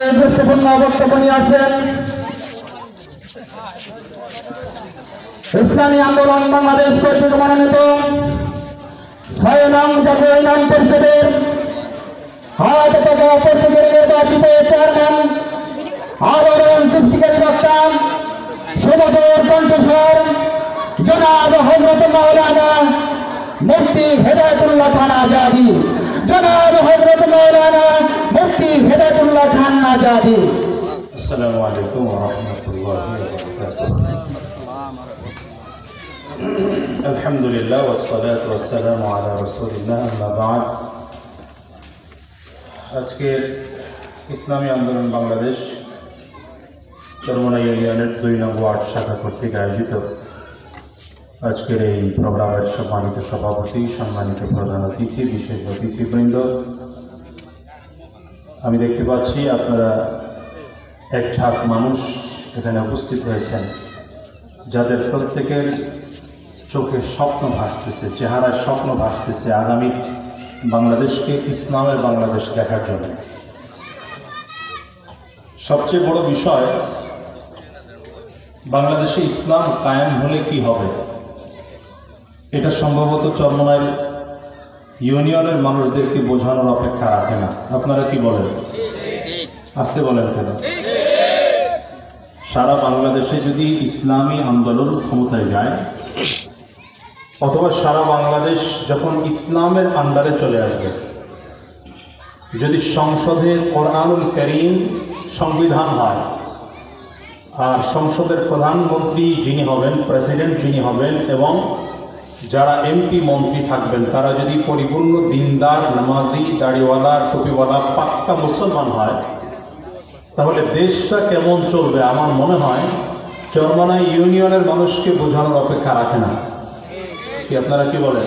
গুরুত্বপূর্ণ বক্তব্য নিয়ে আসেন ইসলামী আন্দোলন বাংলাদেশ কর্তৃক মনোনীত 6 নং জাতীয় ইউনিয়ন পরিষদের নির্বাচিত চেয়ারম্যান আলোড়ন সৃষ্টিকারী বক্তা সুমধুর কণ্ঠস্বর জনাব হযরত মাওলানা মুফতি হেদায়েতুল্লাহ খান আজাদী। জনাব হযরত মাওলানা মুফতি হেদায়েতুল্লাহ খান আজাদী। আসসালামু আলাইকুম ওয়া রাহমাতুল্লাহি ওয়া বারাকাতুহু। আলহামদুলিল্লাহ ওয়াস সালাতু ওয়াস সালামু আলা রাসূলিল্লাহ, আম্মা বা'দ। আজকে ইসলামী আন্দোলন বাংলাদেশ চরমনাই ইউনিয়নের 2 নং ওয়ার্ড শাখা কর্তৃক আয়োজিত আজকের এই প্রোগ্রামের সম্মানিত সভাপতি, সম্মানিত প্রধান অতিথি, বিশেষ অতিথিবৃন্দ, আমি দেখতে পাচ্ছি আপনারা এক ঝাঁক মানুষ এখানে উপস্থিত হয়েছেন, যাদের প্রত্যেকের চোখে স্বপ্ন ভাসতেছে, চেহারায় স্বপ্ন ভাসতেছে আগামী বাংলাদেশকে ইসলামের বাংলাদেশ দেখার জন্য। সবচেয়ে বড় বিষয়, বাংলাদেশে ইসলাম কায়েম হলে কি হবে, এটা সম্ভবত চরমনাই ইউনিয়নের মানুষদেরকে বোঝানোর অপেক্ষা রাখে না। আপনারা কি বলেন? আসতে বলেন কেন? সারা বাংলাদেশে যদি ইসলামী আন্দোলন ক্ষমতায় যায়, অথবা সারা বাংলাদেশ যখন ইসলামের আন্ডারে চলে আসবে, যদি সংসদে কোরআনুল কারীম সংবিধান হয়, আর সংসদের প্রধানমন্ত্রী যিনি হবেন, প্রেসিডেন্ট যিনি হবেন, এবং যারা এমপি মন্ত্রী থাকবেন, তারা যদি পরিপূর্ণ দিনদার, নামাজি, দাড়িওয়ালা, টুপিওয়ালা, পাক্কা মুসলমান হয়, তাহলে দেশটা কেমন চলবে আমার মনে হয় চরমনাই ইউনিয়নের মানুষকে বোঝানোর অপেক্ষা রাখে না। কি আপনারা কি বলেন?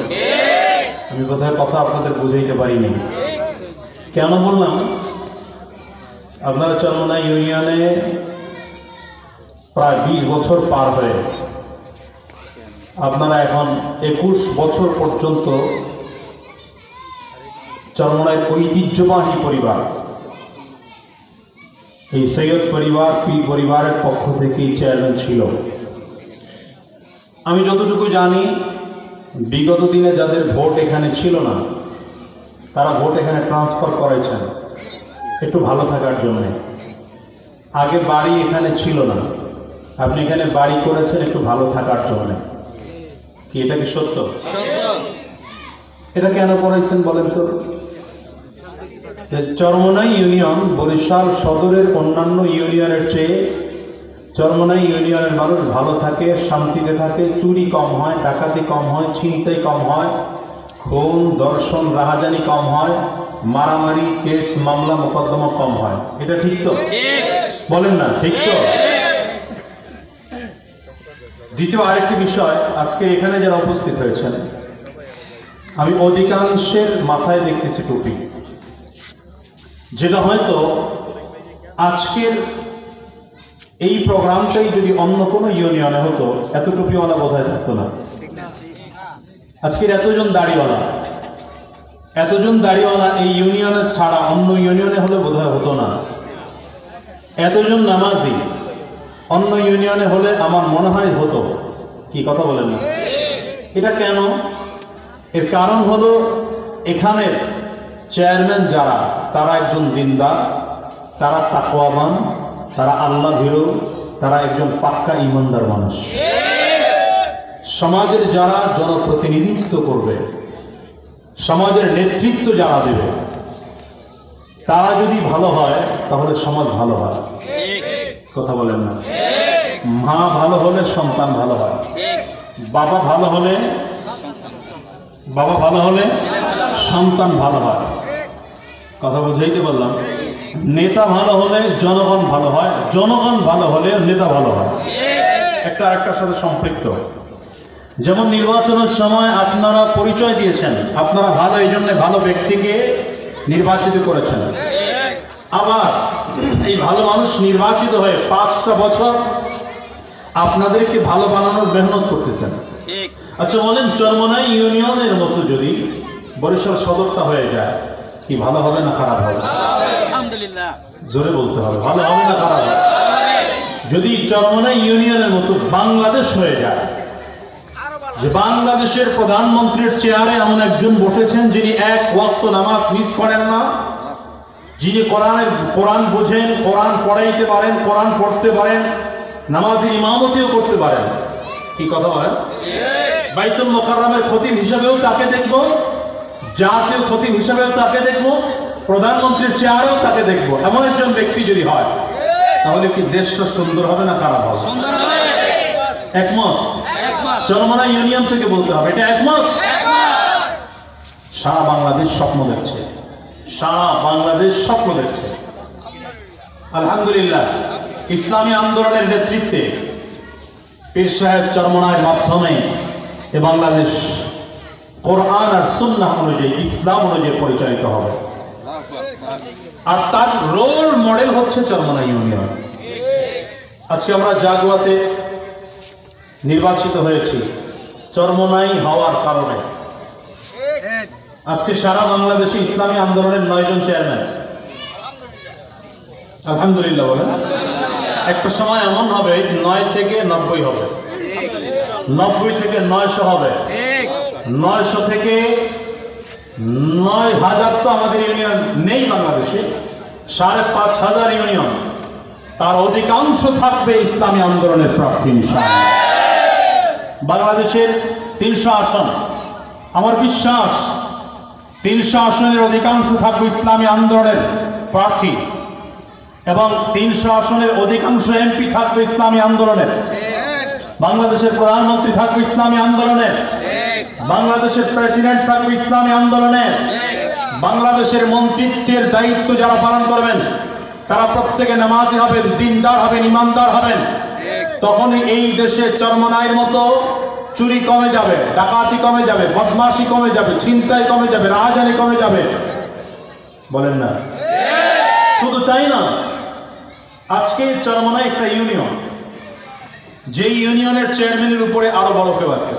আমি বোধহয় কথা আপনাদের বুঝাইতে পারিনি। কেন বললাম? আপনারা চরমনাই ইউনিয়নে প্রায় 20 বছর পার হয়ে, আপনারা এখন 21 বছর পর্যন্ত চরমনাইয়ের ঐতিহ্যবাহী পরিবার, এই সৈয়দ পরিবার, পীর পরিবারের পক্ষ থেকেই চেয়ারম্যান ছিল। আমি যতটুকু জানি, বিগত দিনে যাদের ভোট এখানে ছিল না, তারা ভোট এখানে ট্রান্সফার করেছেন একটু ভালো থাকার জন্যে। আগে বাড়ি এখানে ছিল না, আপনি এখানে বাড়ি করেছেন একটু ভালো থাকার জন্যে। কি এটা কি সত্য? এটা কেন করেছেন বলেন তো? চরমনাই ইউনিয়ন বরিশাল সদরের অন্যান্য ইউনিয়নের চেয়ে চরমনাই ইউনিয়নের মানুষ ভালো থাকে, শান্তিতে থাকে, চুরি কম হয়, ডাকাতি কম হয়, ছিনতাই কম হয়, খুন, দর্শন, রাহাজানি কম হয়, মারামারি, কেস, মামলা, মোকদ্দমা কম হয়। এটা ঠিক তো? বলেন না ঠিক তো? দ্বিতীয় আরেকটি বিষয়, আজকে এখানে যারা উপস্থিত হয়েছেন, আমি অধিকাংশের মাথায় দেখতেছি টুপি, যেটা হয়তো আজকের এই প্রোগ্রামটাই যদি অন্য কোনো ইউনিয়নে হতো, এত টুপিওয়ালা বোধহয় থাকতো না। আজকের এতজন দাড়িওয়ালা এই ইউনিয়নের ছাড়া অন্য ইউনিয়নে হলে বোধহয় হতো না। এতজন নামাজি অন্য ইউনিয়নে হলে আমার মনে হয় হতো। কি কথা বলেন না? এটা কেন? এর কারণ হলো এখানের চেয়ারম্যান যারা, তারা একজন দিনদার, তারা তাকওয়াবান, তারা আল্লাহ ভীরু, তারা একজন পাক্কা ইমানদার মানুষ। সমাজের যারা জনপ্রতিনিধিত্ব করবে, সমাজের নেতৃত্ব যারা দেবে, তারা যদি ভালো হয় তাহলে সমাজ ভালো হয়। কথা বলেন না? মা ভালো হলে সন্তান ভালো হয়, বাবা ভালো হলে সন্তান ভালো হয়। কথা বুঝাইতে পারলাম? নেতা ভালো হলে জনগণ ভালো হয়, জনগণ ভালো হলে নেতা ভালো হয়। একটা আরেকটার সাথে সম্পৃক্ত। যেমন নির্বাচনের সময় আপনারা পরিচয় দিয়েছেন, আপনারা ভালো, এই জন্য ভালো ব্যক্তিকে নির্বাচিত করেছেন। আবার এই ভালো মানুষ নির্বাচিত হয়ে 5টা বছর আপনাদেরকে ভালো বানানোর মেহনত করতেছেন। আচ্ছা বলেন, চরমনাই ইউনিয়নের মতো যদি বরিশাল সদরটা হয়ে যায়, কি ভালো হবে না খারাপ হবে? আলহামদুলিল্লাহ। জোরে বলতে হবে, ভালো হবে না খারাপ হবে? যদি চরমনাই ইউনিয়নের মতো বাংলাদেশ হয়ে যায়, যে বাংলাদেশের প্রধানমন্ত্রীর চেয়ারে এমন একজন বসেছেন যিনি এক ওয়াক্ত নামাজ মিস করেন না, যিনি কোরআন বোঝেন, কোরআন পড়াইতে পারেন, কোরআন পড়তে পারেন, নামাজের ইমামতিও করতে পারেন, কি কথা বলেন? বাইতুল মুকাররমের খতিব হিসেবেও তাকে দেখব, জাতীয় খতিব হিসেবেও তাকে দেখব, প্রধানমন্ত্রীর চেয়ারেও তাকে দেখব। এমন একজন ব্যক্তি যদি হয়, তাহলে কি দেশটা সুন্দর হবে না খারাপ হবে? সুন্দর হবে। একমত? একমত। চরমনাই ইউনিয়ন থেকে বলতে হবে, এটা একমত। সারা বাংলাদেশ স্বপ্ন দেখছে, সারা বাংলাদেশ স্বপ্ন দেখছে। আলহামদুলিল্লাহ, ইসলামী আন্দোলনের নেতৃত্বে পীর সাহেব চরমনাইয়ের মাধ্যমে এ বাংলাদেশ কোরআন আর সুন্নাহ অনুযায়ী, ইসলাম অনুযায়ী পরিচালিত হবে। আর তার রোল মডেল হচ্ছে চরমনাই ইউনিয়ন। আজকে আমরা জাগুয়াতে নির্বাচিত হয়েছি চরমনাই হওয়ার কারণে। আজকে সারা বাংলাদেশে ইসলামী আন্দোলনের 9 জন চেয়ারম্যান। আলহামদুলিল্লাহ বলেন। একটা সময় এমন হবে 9 থেকে 90 হবে, 90 থেকে 900 হবে, 900 থেকে 9000 তো আমাদের ইউনিয়ন নেই বাংলাদেশে, 5500 ইউনিয়ন, তার অধিকাংশ থাকবে ইসলামী আন্দোলনের প্রার্থী ইনশাআল্লাহ। বাংলাদেশের 300 আসন, আমার বিশ্বাস 300 আসনের অধিকাংশ থাকবে ইসলামী আন্দোলনের প্রার্থী, এবং 300 আসনের অধিকাংশ এমপি থাকবে ইসলামী আন্দোলনের। বাংলাদেশের প্রধানমন্ত্রী থাকবে ইসলামী আন্দোলনের, বাংলাদেশের প্রেসিডেন্ট থাকবে ইসলামী আন্দোলনের, বাংলাদেশের মন্ত্রিত্বের দায়িত্ব যারা পালন করবেন তারা প্রত্যেকে নামাজি হবেন, দিনদার হবেন, ইমানদার হবেন। তখনই এই দেশে চরমনাইয়ের মতো চুরি কমে যাবে, ডাকাতি কমে যাবে, বদমাশি কমে যাবে, ছিনতাই কমে যাবে, রাহাজানি কমে যাবে। বলেন না? শুধু তাই না, আজকে চরমনাই একটা ইউনিয়ন, যে ইউনিয়নের চেয়ারম্যানের উপরে আরো বড় কেউ আছে।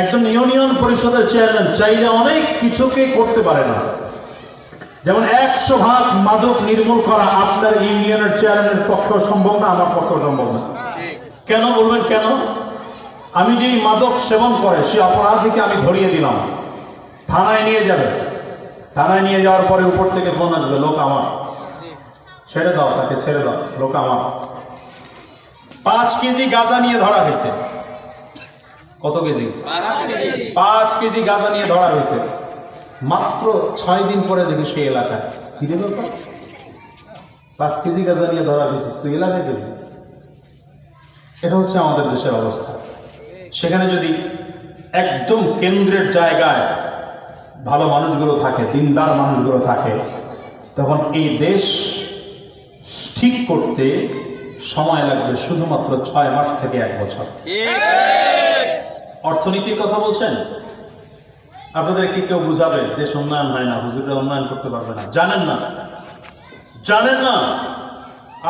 একজন ইউনিয়ন পরিষদের চেয়ারম্যান চাইলে অনেক কিছুকে করতে পারে না। যেমন 100% মাদক নির্মূল করা আপনার ইউনিয়নের চেয়ারম্যানের পক্ষেও সম্ভব না, আমার পক্ষেও সম্ভব না। কেন বলবেন? কেন? আমি যেই মাদক সেবন করে সে অপরাধীকে আমি ধরিয়ে দিলাম, থানায় নিয়ে যাবে, থানায় নিয়ে যাওয়ার পরে উপর থেকে ফোন আসবে, লোক আমার, ছেড়ে দাও তাকে, ছেড়ে দাও, লোক আমার। 5 কেজি গাঁজা নিয়ে ধরা হয়েছে। কত কেজি? 5 কেজি গাঁজা নিয়ে ধরা হয়েছে। মাত্র 6 দিন পরে দেখি সেই এলাকায় কি দেব, 5 কেজি গাঁজা নিয়ে ধরা হয়েছে, তুই এলাকায় দেবি। এটা হচ্ছে আমাদের দেশের অবস্থা। সেখানে যদি একদম কেন্দ্রের জায়গায় ভালো মানুষগুলো থাকে, দিনদার মানুষগুলো থাকে, তখন এই দেশ ঠিক করতে সময় লাগবে শুধুমাত্র 6 মাস থেকে 1 বছর। অর্থনীতির কথা বলছেন, আপনাদের কি কেউ বুঝাবে দেশ উন্নয়ন হয় না, হুজুররা উন্নয়ন করতে পারবে না? জানেন না, জানেন না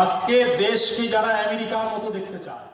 আজকে দেশকে যারা আমেরিকার মতো দেখতে চায়।